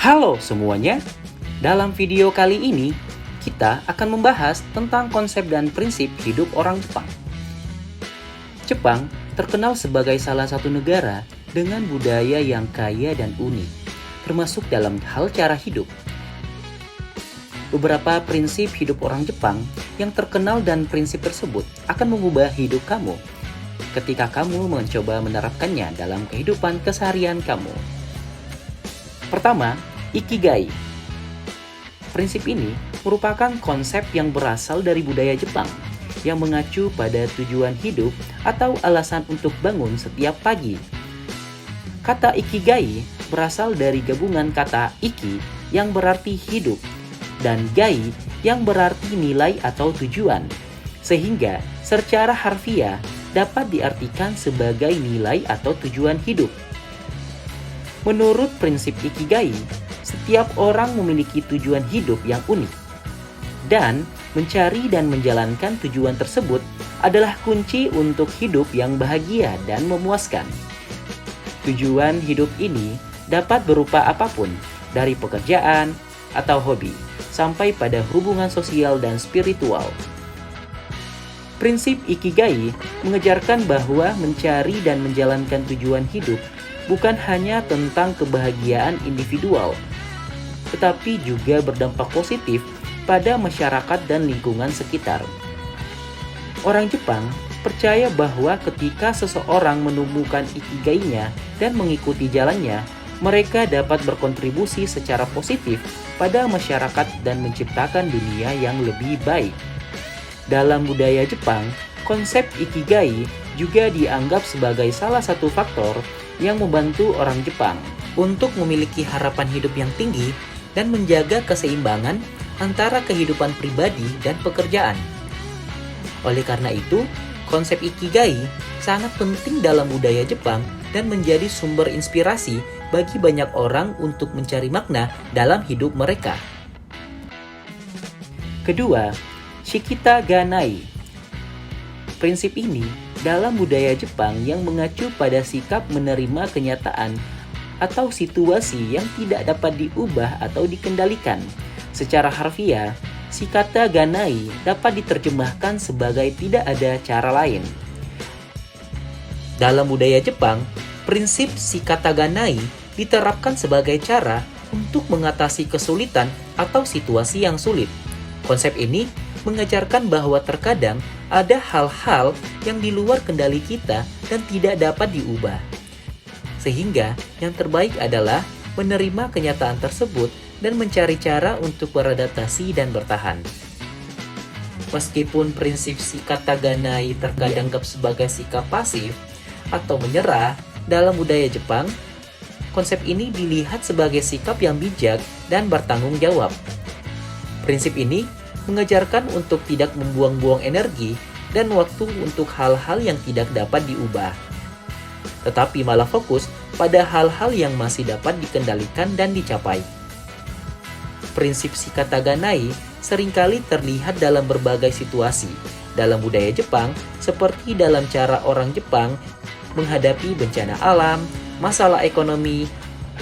Halo semuanya, dalam video kali ini kita akan membahas tentang konsep dan prinsip hidup orang Jepang. Jepang terkenal sebagai salah satu negara dengan budaya yang kaya dan unik, termasuk dalam hal cara hidup. Beberapa prinsip hidup orang Jepang yang terkenal dan prinsip tersebut akan mengubah hidup kamu ketika kamu mencoba menerapkannya dalam kehidupan keseharian kamu. Pertama, Ikigai. Prinsip ini merupakan konsep yang berasal dari budaya Jepang yang mengacu pada tujuan hidup atau alasan untuk bangun setiap pagi. Kata Ikigai berasal dari gabungan kata Iki yang berarti hidup dan Gai yang berarti nilai atau tujuan, sehingga secara harfiah dapat diartikan sebagai nilai atau tujuan hidup. Menurut prinsip Ikigai, setiap orang memiliki tujuan hidup yang unik, dan mencari dan menjalankan tujuan tersebut adalah kunci untuk hidup yang bahagia dan memuaskan. Tujuan hidup ini dapat berupa apapun, dari pekerjaan atau hobi, sampai pada hubungan sosial dan spiritual. Prinsip Ikigai mengejarkan bahwa mencari dan menjalankan tujuan hidup bukan hanya tentang kebahagiaan individual, tetapi juga berdampak positif pada masyarakat dan lingkungan sekitar. Orang Jepang percaya bahwa ketika seseorang menemukan ikigainya dan mengikuti jalannya, mereka dapat berkontribusi secara positif pada masyarakat dan menciptakan dunia yang lebih baik. Dalam budaya Jepang, konsep ikigai juga dianggap sebagai salah satu faktor yang membantu orang Jepang untuk memiliki harapan hidup yang tinggi dan menjaga keseimbangan antara kehidupan pribadi dan pekerjaan. Oleh karena itu, konsep ikigai sangat penting dalam budaya Jepang dan menjadi sumber inspirasi bagi banyak orang untuk mencari makna dalam hidup mereka. Kedua, Shikita Ganai. Prinsip ini dalam budaya Jepang yang mengacu pada sikap menerima kenyataan atau situasi yang tidak dapat diubah atau dikendalikan. Secara harfiah, Shikata Ganai dapat diterjemahkan sebagai tidak ada cara lain. Dalam budaya Jepang, prinsip Shikata Ganai diterapkan sebagai cara untuk mengatasi kesulitan atau situasi yang sulit. Konsep ini mengajarkan bahwa terkadang ada hal-hal yang di luar kendali kita dan tidak dapat diubah. Sehingga yang terbaik adalah menerima kenyataan tersebut dan mencari cara untuk beradaptasi dan bertahan. Meskipun prinsip Shikata Ganai terkadang dianggap sebagai sikap pasif atau menyerah dalam budaya Jepang, konsep ini dilihat sebagai sikap yang bijak dan bertanggung jawab. Prinsip ini mengajarkan untuk tidak membuang-buang energi dan waktu untuk hal-hal yang tidak dapat diubah, tetapi malah fokus pada hal-hal yang masih dapat dikendalikan dan dicapai. Prinsip Shikata Ganai seringkali terlihat dalam berbagai situasi dalam budaya Jepang, seperti dalam cara orang Jepang menghadapi bencana alam, masalah ekonomi,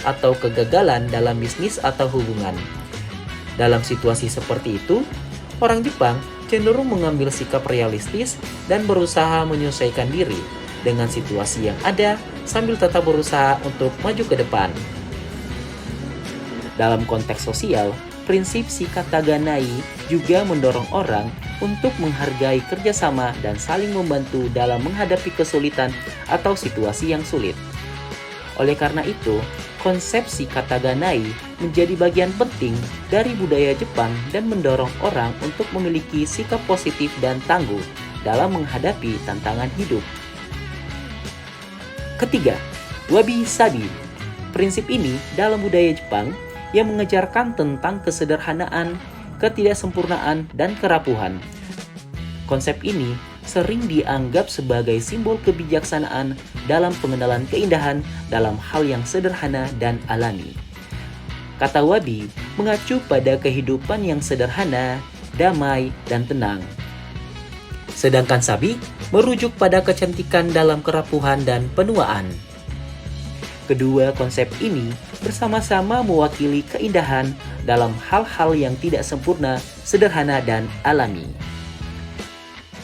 atau kegagalan dalam bisnis atau hubungan. Dalam situasi seperti itu, orang Jepang cenderung mengambil sikap realistis dan berusaha menyesuaikan diri dengan situasi yang ada sambil tetap berusaha untuk maju ke depan. Dalam konteks sosial, prinsip Shikata Ganai juga mendorong orang untuk menghargai kerjasama dan saling membantu dalam menghadapi kesulitan atau situasi yang sulit. Oleh karena itu, konsep Shikata Ganai menjadi bagian penting dari budaya Jepang dan mendorong orang untuk memiliki sikap positif dan tangguh dalam menghadapi tantangan hidup. Ketiga, Wabi Sabi. Prinsip ini dalam budaya Jepang yang mengejarkan tentang kesederhanaan, ketidaksempurnaan, dan kerapuhan. Konsep ini sering dianggap sebagai simbol kebijaksanaan dalam pengenalan keindahan dalam hal yang sederhana dan alami. Kata wabi mengacu pada kehidupan yang sederhana, damai, dan tenang. Sedangkan sabi merujuk pada kecantikan dalam kerapuhan dan penuaan. Kedua konsep ini bersama-sama mewakili keindahan dalam hal-hal yang tidak sempurna, sederhana, dan alami.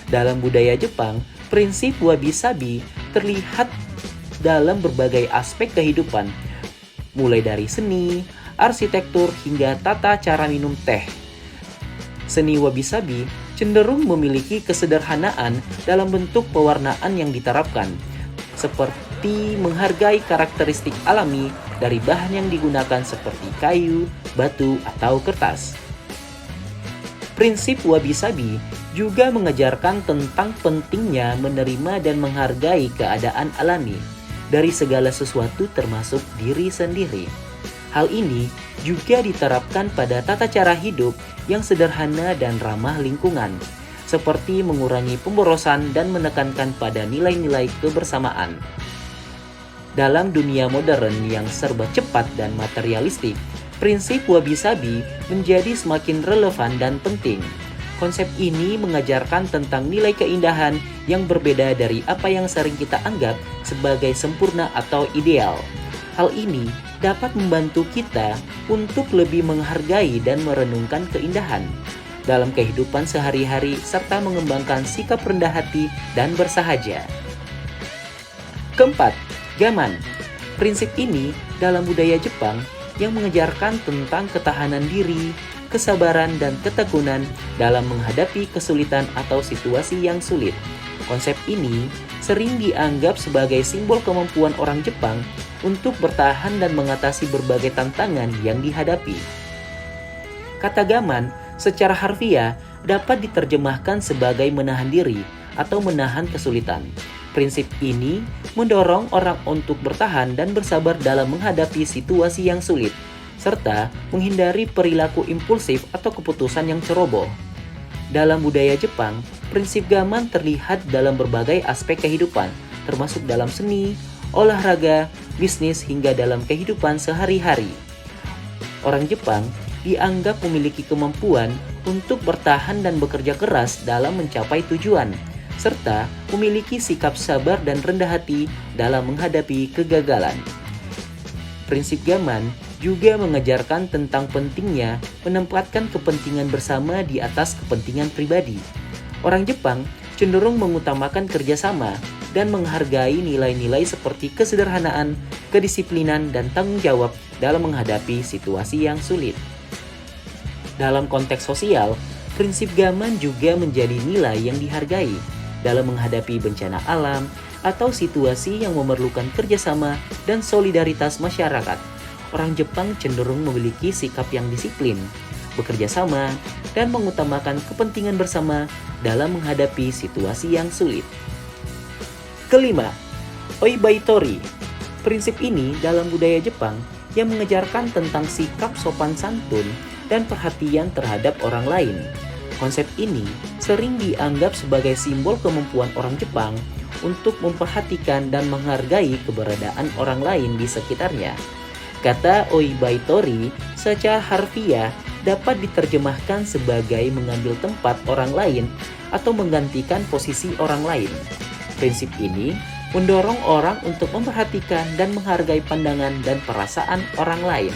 Dalam budaya Jepang, prinsip wabi-sabi terlihat dalam berbagai aspek kehidupan, mulai dari seni, arsitektur, hingga tata cara minum teh. Seni wabi-sabi cenderung memiliki kesederhanaan dalam bentuk pewarnaan yang diterapkan, seperti menghargai karakteristik alami dari bahan yang digunakan seperti kayu, batu, atau kertas. Prinsip wabi-sabi juga mengajarkan tentang pentingnya menerima dan menghargai keadaan alami dari segala sesuatu termasuk diri sendiri. Hal ini juga diterapkan pada tata cara hidup yang sederhana dan ramah lingkungan, seperti mengurangi pemborosan dan menekankan pada nilai-nilai kebersamaan. Dalam dunia modern yang serba cepat dan materialistik, prinsip wabi-sabi menjadi semakin relevan dan penting. Konsep ini mengajarkan tentang nilai keindahan yang berbeda dari apa yang sering kita anggap sebagai sempurna atau ideal. Hal ini dapat membantu kita untuk lebih menghargai dan merenungkan keindahan dalam kehidupan sehari-hari serta mengembangkan sikap rendah hati dan bersahaja. Keempat, gaman. Prinsip ini dalam budaya Jepang yang mengajarkan tentang ketahanan diri, kesabaran, dan ketekunan dalam menghadapi kesulitan atau situasi yang sulit. Konsep ini sering dianggap sebagai simbol kemampuan orang Jepang untuk bertahan dan mengatasi berbagai tantangan yang dihadapi. Kata gaman secara harfiah dapat diterjemahkan sebagai menahan diri atau menahan kesulitan. Prinsip ini mendorong orang untuk bertahan dan bersabar dalam menghadapi situasi yang sulit, serta menghindari perilaku impulsif atau keputusan yang ceroboh. Dalam budaya Jepang, prinsip gaman terlihat dalam berbagai aspek kehidupan, termasuk dalam seni, olahraga, bisnis, hingga dalam kehidupan sehari-hari. Orang Jepang dianggap memiliki kemampuan untuk bertahan dan bekerja keras dalam mencapai tujuan, serta memiliki sikap sabar dan rendah hati dalam menghadapi kegagalan. Prinsip gaman juga mengajarkan tentang pentingnya menempatkan kepentingan bersama di atas kepentingan pribadi. Orang Jepang cenderung mengutamakan kerjasama dan menghargai nilai-nilai seperti kesederhanaan, kedisiplinan, dan tanggung jawab dalam menghadapi situasi yang sulit. Dalam konteks sosial, prinsip gaman juga menjadi nilai yang dihargai dalam menghadapi bencana alam atau situasi yang memerlukan kerjasama dan solidaritas masyarakat. Orang Jepang cenderung memiliki sikap yang disiplin, bekerja sama, dan mengutamakan kepentingan bersama dalam menghadapi situasi yang sulit. Kelima, oibaitori. Prinsip ini dalam budaya Jepang yang mengajarkan tentang sikap sopan santun dan perhatian terhadap orang lain. Konsep ini sering dianggap sebagai simbol kemampuan orang Jepang untuk memperhatikan dan menghargai keberadaan orang lain di sekitarnya. Kata oibaitori secara harfiah dapat diterjemahkan sebagai mengambil tempat orang lain atau menggantikan posisi orang lain. Prinsip ini mendorong orang untuk memperhatikan dan menghargai pandangan dan perasaan orang lain,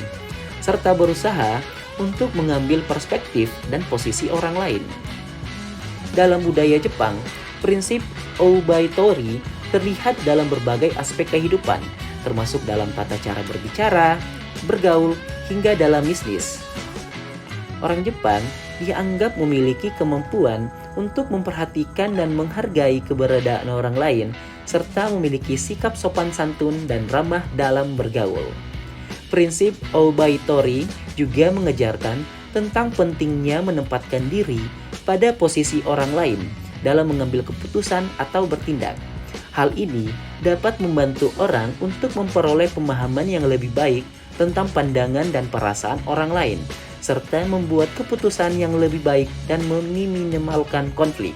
serta berusaha untuk mengambil perspektif dan posisi orang lain. Dalam budaya Jepang, prinsip oibaitori terlihat dalam berbagai aspek kehidupan, termasuk dalam tata cara berbicara, bergaul, hingga dalam bisnis. Orang Jepang dianggap memiliki kemampuan untuk memperhatikan dan menghargai keberadaan orang lain, serta memiliki sikap sopan santun dan ramah dalam bergaul. Prinsip oibaitori juga mengajarkan tentang pentingnya menempatkan diri pada posisi orang lain dalam mengambil keputusan atau bertindak. Hal ini dapat membantu orang untuk memperoleh pemahaman yang lebih baik tentang pandangan dan perasaan orang lain, serta membuat keputusan yang lebih baik dan meminimalkan konflik.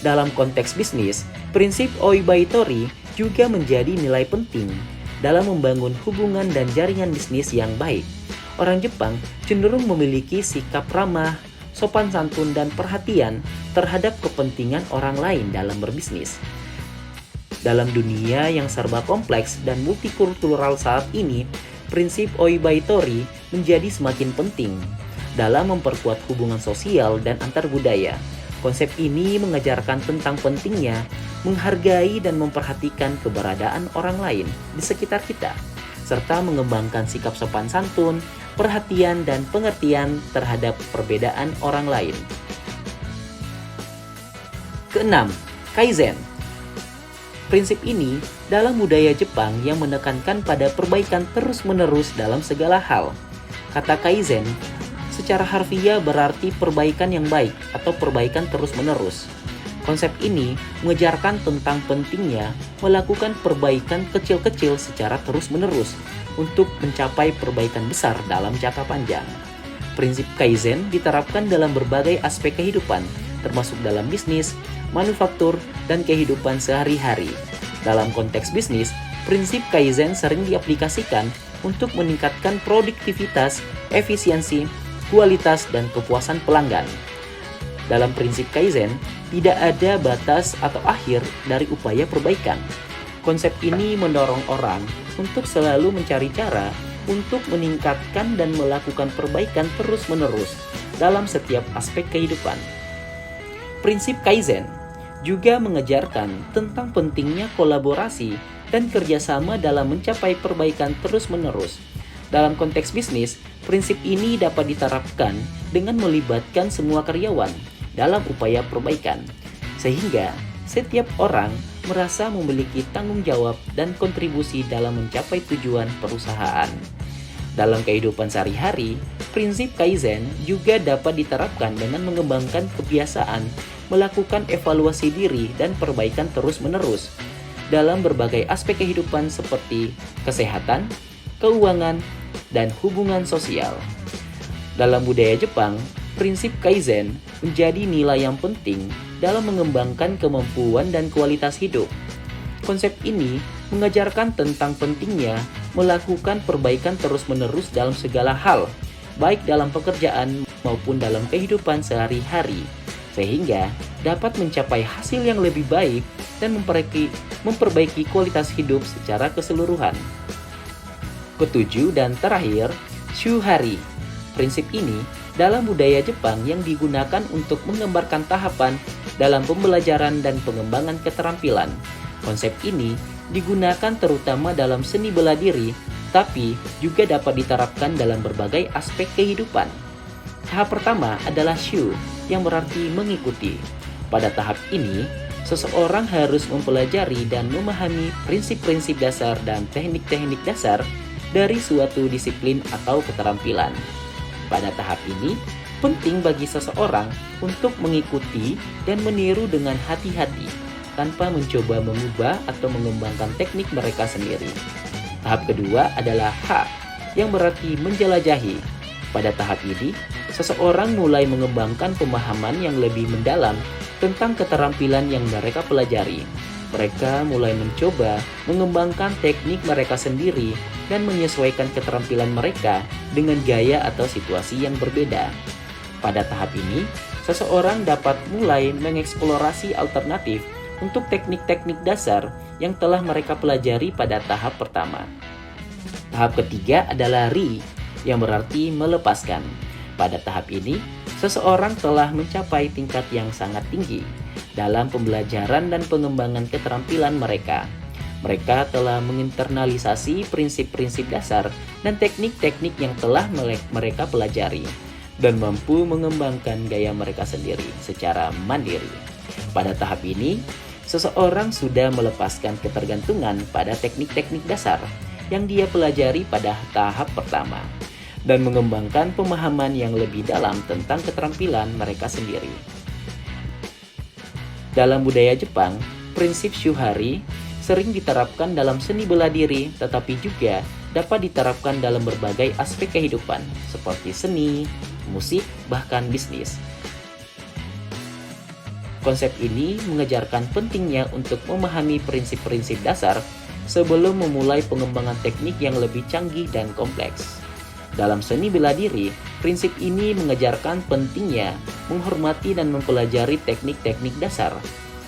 Dalam konteks bisnis, prinsip oibaitori juga menjadi nilai penting dalam membangun hubungan dan jaringan bisnis yang baik. Orang Jepang cenderung memiliki sikap ramah, sopan santun, dan perhatian terhadap kepentingan orang lain dalam berbisnis. Dalam dunia yang serba kompleks dan multikultural saat ini, prinsip oibaitori menjadi semakin penting dalam memperkuat hubungan sosial dan antar budaya. Konsep ini mengajarkan tentang pentingnya menghargai dan memperhatikan keberadaan orang lain di sekitar kita, serta mengembangkan sikap sopan santun, perhatian, dan pengertian terhadap perbedaan orang lain. Keenam, Kaizen. Prinsip ini dalam budaya Jepang yang menekankan pada perbaikan terus-menerus dalam segala hal. Kata Kaizen secara harfiah berarti perbaikan yang baik atau perbaikan terus-menerus. Konsep ini mengejarkan tentang pentingnya melakukan perbaikan kecil-kecil secara terus-menerus untuk mencapai perbaikan besar dalam jangka panjang. Prinsip Kaizen diterapkan dalam berbagai aspek kehidupan, termasuk dalam bisnis, manufaktur, dan kehidupan sehari-hari. Dalam konteks bisnis, prinsip Kaizen sering diaplikasikan untuk meningkatkan produktivitas, efisiensi, kualitas, dan kepuasan pelanggan. Dalam prinsip Kaizen, tidak ada batas atau akhir dari upaya perbaikan. Konsep ini mendorong orang untuk selalu mencari cara untuk meningkatkan dan melakukan perbaikan terus-menerus dalam setiap aspek kehidupan. Prinsip Kaizen juga mengajarkan tentang pentingnya kolaborasi dan kerjasama dalam mencapai perbaikan terus-menerus. Dalam konteks bisnis, prinsip ini dapat diterapkan dengan melibatkan semua karyawan dalam upaya perbaikan, sehingga setiap orang merasa memiliki tanggung jawab dan kontribusi dalam mencapai tujuan perusahaan. Dalam kehidupan sehari-hari, prinsip Kaizen juga dapat diterapkan dengan mengembangkan kebiasaan melakukan evaluasi diri dan perbaikan terus-menerus dalam berbagai aspek kehidupan seperti kesehatan, keuangan, dan hubungan sosial. Dalam budaya Jepang, prinsip Kaizen menjadi nilai yang penting dalam mengembangkan kemampuan dan kualitas hidup. Konsep ini mengajarkan tentang pentingnya melakukan perbaikan terus-menerus dalam segala hal, baik dalam pekerjaan maupun dalam kehidupan sehari-hari, sehingga dapat mencapai hasil yang lebih baik dan memperbaiki kualitas hidup secara keseluruhan. Ketujuh dan terakhir, Shuhari. Prinsip ini dalam budaya Jepang yang digunakan untuk menggambarkan tahapan dalam pembelajaran dan pengembangan keterampilan. Konsep ini digunakan terutama dalam seni bela diri, tapi juga dapat diterapkan dalam berbagai aspek kehidupan. Tahap pertama adalah Shu, yang berarti mengikuti. Pada tahap ini, seseorang harus mempelajari dan memahami prinsip-prinsip dasar dan teknik-teknik dasar dari suatu disiplin atau keterampilan. Pada tahap ini, penting bagi seseorang untuk mengikuti dan meniru dengan hati-hati, tanpa mencoba mengubah atau mengembangkan teknik mereka sendiri. Tahap kedua adalah H, yang berarti menjelajahi. Pada tahap ini, seseorang mulai mengembangkan pemahaman yang lebih mendalam tentang keterampilan yang mereka pelajari. Mereka mulai mencoba mengembangkan teknik mereka sendiri dan menyesuaikan keterampilan mereka dengan gaya atau situasi yang berbeda. Pada tahap ini, seseorang dapat mulai mengeksplorasi alternatif untuk teknik-teknik dasar yang telah mereka pelajari pada tahap pertama. Tahap ketiga adalah Ri, yang berarti melepaskan. Pada tahap ini, seseorang telah mencapai tingkat yang sangat tinggi dalam pembelajaran dan pengembangan keterampilan mereka. Mereka telah menginternalisasi prinsip-prinsip dasar dan teknik-teknik yang telah mereka pelajari dan mampu mengembangkan gaya mereka sendiri secara mandiri. Pada tahap ini, seseorang sudah melepaskan ketergantungan pada teknik-teknik dasar yang dia pelajari pada tahap pertama dan mengembangkan pemahaman yang lebih dalam tentang keterampilan mereka sendiri. Dalam budaya Jepang, prinsip Shuhari sering diterapkan dalam seni bela diri, tetapi juga dapat diterapkan dalam berbagai aspek kehidupan, seperti seni, musik, bahkan bisnis. Konsep ini mengajarkan pentingnya untuk memahami prinsip-prinsip dasar sebelum memulai pengembangan teknik yang lebih canggih dan kompleks. Dalam seni bela diri, prinsip ini mengajarkan pentingnya menghormati dan mempelajari teknik-teknik dasar,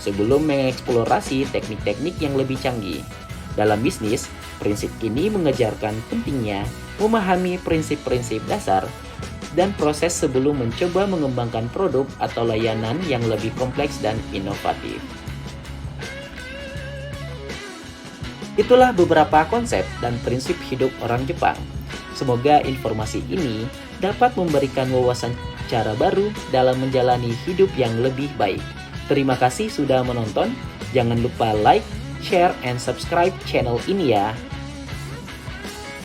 sebelum mengeksplorasi teknik-teknik yang lebih canggih. Dalam bisnis, prinsip ini mengajarkan pentingnya memahami prinsip-prinsip dasar dan proses sebelum mencoba mengembangkan produk atau layanan yang lebih kompleks dan inovatif. Itulah beberapa konsep dan prinsip hidup orang Jepang. Semoga informasi ini dapat memberikan wawasan cara baru dalam menjalani hidup yang lebih baik. Terima kasih sudah menonton. Jangan lupa like, share, and subscribe channel ini ya.